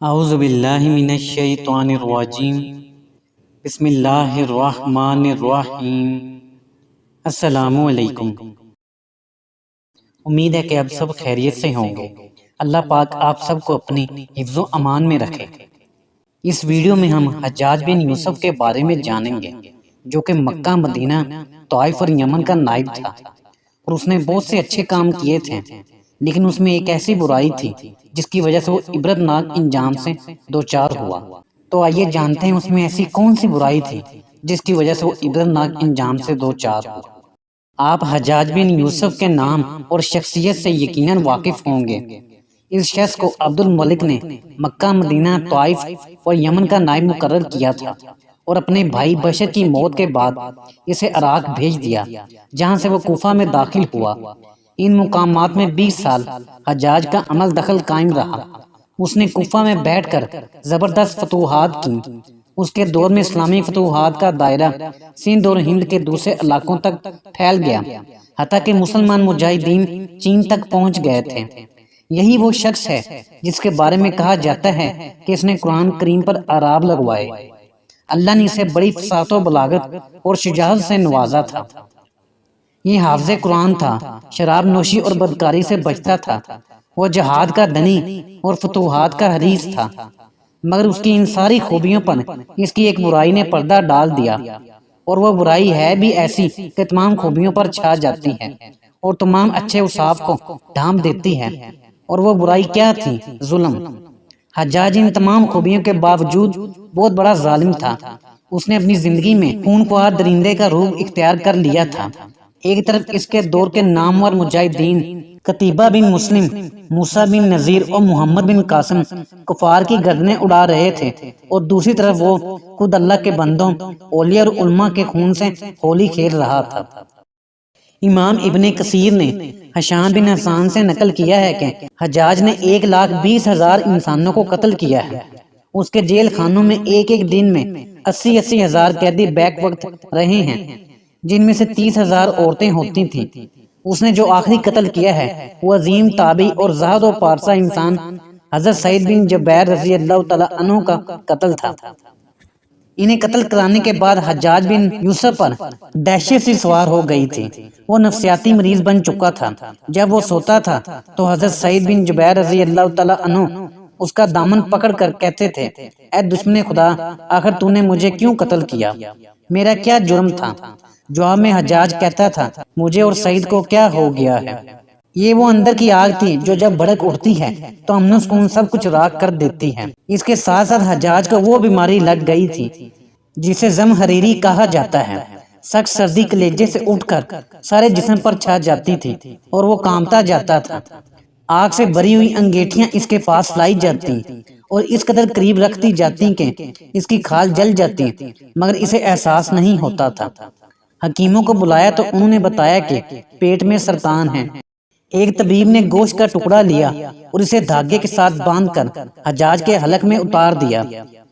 اعوذ باللہ من الشیطان الرجیم بسم اللہ الرحمن الرحیم۔ السلام علیکم۔ امید ہے کہ آپ سب خیریت سے ہوں گے۔ اللہ پاک آپ سب کو اپنی حفظ و امان میں رکھے۔ اس ویڈیو میں ہم حجاج بن یوسف کے بارے میں جانیں گے، جو کہ مکہ، مدینہ، طائف اور یمن کا نائب تھا، اور اس نے بہت سے اچھے کام کیے تھے، لیکن اس میں ایک ایسی برائی تھی جس کی وجہ سے وہ عبرتناک انجام سے دوچار ہوا۔ تو آئیے جانتے ہیں اس میں ایسی کون سی برائی تھی جس کی وجہ سے وہ عبرتناک انجام سے دوچار ہوا۔ آپ حجاج بن یوسف کے نام اور شخصیت سے یقیناً واقف ہوں گے۔ اس شخص کو عبد الملک نے مکہ، مدینہ، طائف اور یمن کا نائب مقرر کیا تھا، اور اپنے بھائی بشر کی موت کے بعد اسے عراق بھیج دیا، جہاں سے وہ کوفہ میں داخل ہوا۔ ان مقامات میں 20 سال حجاج کا عمل دخل قائم رہا۔ اس نے کوفہ میں بیٹھ کر زبردست فتوحات کی۔ اس کے دور میں اسلامی فتوحات کا دائرہ سندھ اور ہند کے دوسرے علاقوں تک پھیل گیا، حتیٰ کہ مسلمان مجاہدین چین تک پہنچ گئے تھے۔ یہی وہ شخص ہے جس کے بارے میں کہا جاتا ہے کہ اس نے قرآن کریم پر اعراب لگوائے۔ اللہ نے اسے بڑی فصاحت و بلاغت اور شجاعت سے نوازا تھا۔ یہ حافظ قرآن تھا، شراب نوشی اور بدکاری سے بچتا تھا، وہ جہاد کا دنی اور فتوحات کا حریص تھا، مگر اس کی ان ساری خوبیوں پر اس کی ایک برائی نے پردہ ڈال دیا، اور وہ برائی ہے بھی ایسی کہ تمام خوبیوں پر چھا جاتی ہے اور تمام اچھے اوصاف کو ڈھانپ دیتی ہے۔ اور وہ برائی کیا تھی؟ ظلم۔ حجاج ان تمام خوبیوں کے باوجود بہت بڑا ظالم تھا۔ اس نے اپنی زندگی میں خونخوار درندے کا روپ اختیار کر لیا تھا۔ ایک طرف اس کے دور کے نامور مجاہدین قتیبہ بن مسلم، موسیٰ بن نذیر اور محمد بن قاسم کفار کی گردنیں اڑا رہے تھے، اور دوسری طرف وہ خود اللہ کے بندوں، اولیاء اور علماء کے خون سے ہولی کھیل رہا تھا۔ امام ابن کثیر نے حشام بن حسان سے نقل کیا ہے کہ حجاج نے 1,20,000 انسانوں کو قتل کیا ہے۔ اس کے جیل خانوں میں ایک ایک دن میں 80,000 ہزار قیدی بیک وقت رہے ہیں، جن میں سے 30,000 عورتیں ہوتی تھیں۔ اس نے جو آخری قتل کیا ہے وہ عظیم تابعی اور زاہد و پارسا انسان حضرت سعید بن جبیر رضی اللہ تعالیٰ عنہ کا قتل تھا۔ انہیں قتل کرانے کے بعد حجاج بن یوسف پر دہشت سی سوار ہو گئی تھی۔ وہ نفسیاتی مریض بن چکا تھا۔ جب وہ سوتا تھا تو حضرت سعید بن جبیر رضی اللہ تعالیٰ عنہ اس کا دامن پکڑ کر کہتے تھے، اے دشمن خدا، آخر تو نے مجھے کیوں قتل کیا؟ میرا کیا جرم تھا؟ جواب میں حجاج کہتا تھا، مجھے اور سعید کو کیا ہو گیا ہے؟ یہ وہ اندر کی آگ تھی جو جب بھڑک اٹھتی ہے تو امن و سکون سب کچھ راکھ کر دیتی ہے۔ اس کے ساتھ ساتھ حجاج کو وہ بیماری لگ گئی تھی جسے زمہریری کہا جاتا ہے۔ سخت سردی کلیجے سے اٹھ کر سارے جسم پر چھا جاتی تھی اور وہ کانپتا جاتا تھا۔ آگ سے بھری ہوئی انگیٹھیاں اس کے پاس لائی جاتی اور اس قدر قریب رکھتی جاتی کہ اس کی کھال جل جاتی، مگر اسے احساس نہیں ہوتا تھا۔ حکیموں کو بلایا تو انہوں نے بتایا کہ پیٹ میں سرطان ہے۔ ایک طبیب نے گوشت کا ٹکڑا لیا اور اسے دھاگے کے ساتھ باندھ کر حجاج کے حلق میں اتار دیا۔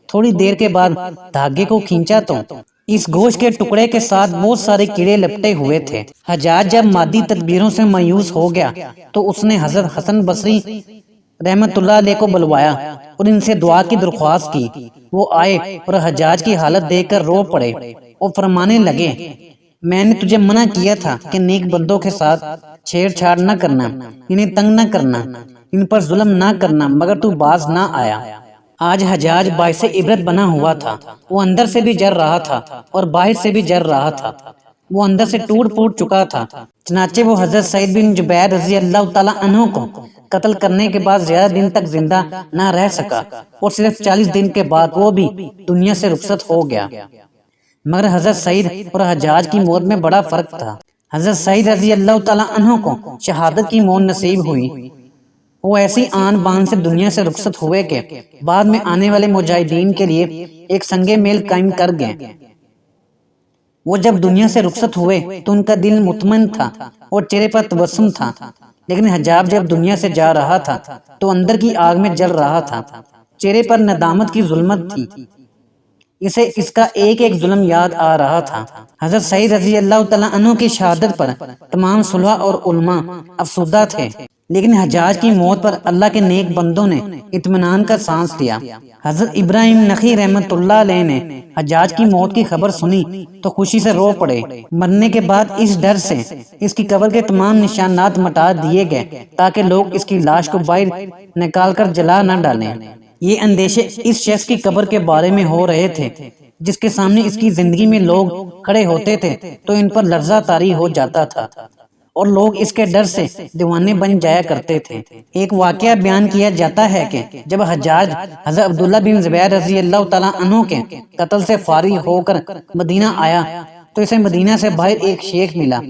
تھوڑی دیر کے بعد دھاگے کو کھینچا تو اس گوشت کے ٹکڑے کے ساتھ بہت سارے کیڑے لپٹے ہوئے تھے۔ حجاج جب مادی تدبیروں سے مایوس ہو گیا تو اس نے حضرت حسن بصری رحمت اللہ علیہ کو بلوایا اور ان سے دعا کی درخواست کی۔ وہ آئے اور حجاج کی حالت دیکھ کر رو پڑے اور فرمانے لگے، میں نے تجھے منع کیا تھا کہ نیک بندوں کے ساتھ چھیڑ چھاڑ نہ کرنا، انہیں تنگ نہ کرنا، ان پر ظلم نہ کرنا، مگر تو باز نہ آیا۔ آج حجاج باعث عبرت بنا ہوا تھا۔ وہ اندر سے بھی جر رہا تھا اور باہر سے بھی جر رہا تھا۔ وہ اندر سے ٹوٹ پھوٹ چکا تھا۔ چنانچہ وہ حضرت سعید بن جبیر رضی اللہ تعالیٰ عنہ کو قتل کرنے کے بعد زیادہ دن تک زندہ نہ رہ سکا، اور صرف 40 دن کے بعد وہ بھی دنیا سے رخصت ہو گیا۔ مگر حضرت سعید اور حجاج کی موت میں بڑا فرق تھا۔ حضرت سعید رضی اللہ تعالیٰ عنہ کو شہادت کی موت نصیب ہوئی۔ وہ ایسی آن بان سے دنیا سے رخصت ہوئے کہ بعد میں آنے والے مجاہدین کے لیے ایک سنگ میل قائم کر گئے۔ وہ جب دنیا سے رخصت ہوئے تو ان کا دل مطمئن تھا اور چہرے پر تبسم تھا، لیکن حجاج جب دنیا سے جا رہا تھا تو اندر کی آگ میں جل رہا تھا۔ چہرے پر ندامت کی ظلمت تھی۔ اسے اس کا ایک ایک ظلم یاد آ رہا تھا۔ حضرت سعید رضی اللہ تعالیٰ عنہ کی شہادت پر تمام صلحاء اور علماء افسردہ تھے، لیکن حجاج کی موت پر اللہ کے نیک بندوں نے اطمینان کا سانس لیا۔ حضرت ابراہیم نخعی رحمت اللہ علیہ نے حجاج کی موت کی خبر سنی تو خوشی سے رو پڑے۔ مرنے کے بعد اس ڈر سے اس کی قبر کے تمام نشانات مٹا دیے گئے تاکہ لوگ اس کی لاش کو باہر نکال کر جلا نہ ڈالیں۔ یہ اندیشے اس شخص کی قبر کے بارے میں ہو رہے تھے جس کے سامنے اس کی زندگی میں لوگ کھڑے ہوتے تھے تو ان پر لرزہ طاری ہو جاتا تھا اور لوگ اس کے ڈر سے دیوانے بن جایا کرتے تھے۔ ایک واقعہ بیان کیا جاتا ہے کہ جب حجاج حضرت عبداللہ بن زبیر رضی اللہ تعالیٰ عنہ کے قتل سے فارغ ہو کر مدینہ آیا تو اسے مدینہ سے باہر ایک شیخ ملا۔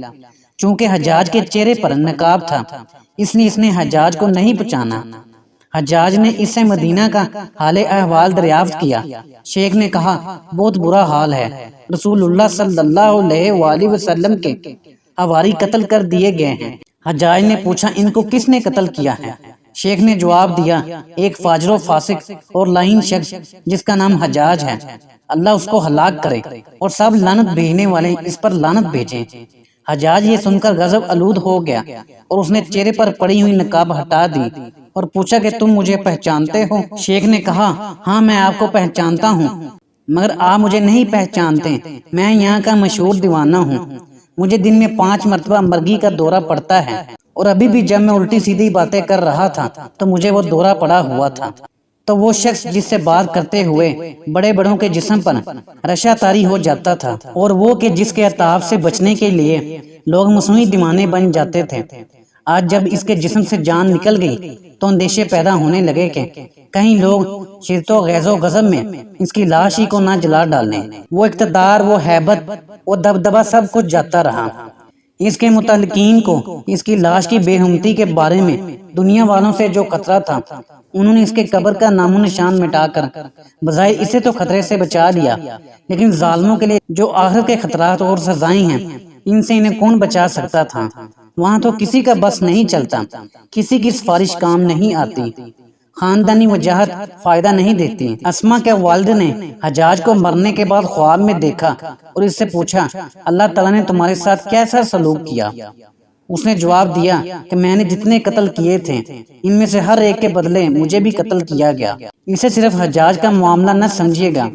چونکہ حجاج کے چہرے پر نقاب تھا اس لیے اس نے حجاج کو نہیں پہچانا۔ حجاج نے اس سے مدینہ کا حال احوال دریافت کیا۔ شیخ نے کہا، بہت برا حال ہے، رسول اللہ صلی اللہ علیہ وآلہ وسلم کے حواری قتل کر دیے گئے ہیں۔ حجاج نے پوچھا، ان کو کس نے قتل کیا ہے؟ شیخ نے جواب دیا، ایک فاجر و فاسق اور لعین شخص جس کا نام حجاج ہے، اللہ اس کو ہلاک کرے اور سب لعنت بھیجنے والے اس پر لعنت بھیجیں۔ حجاج یہ سن کر غضب آلود ہو گیا اور اس نے چہرے پر پڑی ہوئی نقاب ہٹا دی اور پوچھا کہ تم مجھے پہچانتے ہو؟ شیخ نے کہا، ہاں میں آپ کو پہچانتا ہوں، مگر آپ مجھے نہیں پہچانتے، میں یہاں کا مشہور دیوانہ ہوں۔ مجھے دن میں 5 مرتبہ مرگی کا دورہ پڑتا ہے اور ابھی بھی جب میں الٹی سیدھی باتیں کر رہا تھا تو مجھے وہ دورہ پڑا ہوا تھا۔ تو وہ شخص جس سے بات کرتے ہوئے بڑے بڑوں کے جسم پر رشا طاری ہو جاتا تھا اور وہ کہ جس کے عطاف سے بچنے کے لیے لوگ مصنوعی دیوانے بن جاتے تھے، آج جب اس کے جسم سے جان نکل گئی تو اندیشے پیدا ہونے لگے کہ کہیں لوگ شدت و غیظ و غضب میں اس کی لاش ہی کو نہ جلا ڈالیں۔ وہ اقتدار، وہ ہیبت، وہ دبدبہ سب کچھ جاتا رہا۔ اس کے متعلقین کو اس کی لاش کی بے ہمتی کے بارے میں دنیا والوں سے جو خطرہ تھا، انہوں نے اس کے قبر کا نام و نشان مٹا کر بظاہر اسے تو خطرے سے بچا لیا، لیکن ظالموں کے لیے جو آخرت کے خطرات اور سزائیں ہیں، ان سے انہیں کون بچا سکتا تھا؟ وہاں تو کسی کا بس نہیں چلتا، کسی کی سفارش کام نہیں آتی، خاندانی وجاہت فائدہ نہیں دیتی۔ اسما کے والد نے حجاج کو مرنے کے بعد خواب میں دیکھا اور اس سے پوچھا، اللہ تعالیٰ نے تمہارے ساتھ کیسا سلوک کیا؟ اس نے جواب دیا کہ میں نے جتنے قتل کیے تھے ان میں سے ہر ایک کے بدلے مجھے بھی قتل کیا گیا۔ اسے صرف حجاج کا معاملہ نہ سمجھیے گا،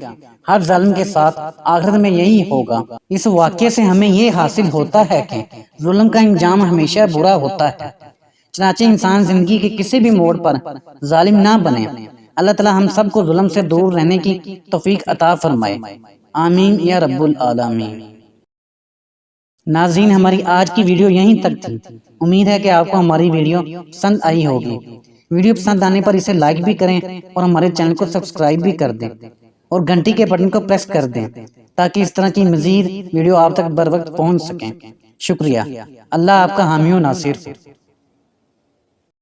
ہر ظالم کے ساتھ آخرت میں یہی ہوگا۔ اس واقعے سے ہمیں یہ حاصل ہوتا ہے کہ ظلم کا انجام ہمیشہ برا ہوتا ہے، چنانچہ انسان زندگی کے کسی بھی موڑ پر ظالم نہ بنے۔ اللہ تعالی ہم سب کو ظلم سے دور رہنے کی توفیق عطا فرمائے، آمین یا رب العالمین۔ ناظرین، ہماری آج کی ویڈیو یہیں تک تھی۔ امید ہے کہ آپ کو ہماری ویڈیو پسند آئی ہوگی۔ ویڈیو پسند آنے پر اسے لائک بھی کریں اور ہمارے چینل کو سبسکرائب بھی کر دیں اور گھنٹی کے بٹن کو پریس کر دیں تاکہ اس طرح کی مزید ویڈیو آپ تک بر وقت پہنچ سکیں۔ شکریہ۔ اللہ آپ کا حامی و ناصر۔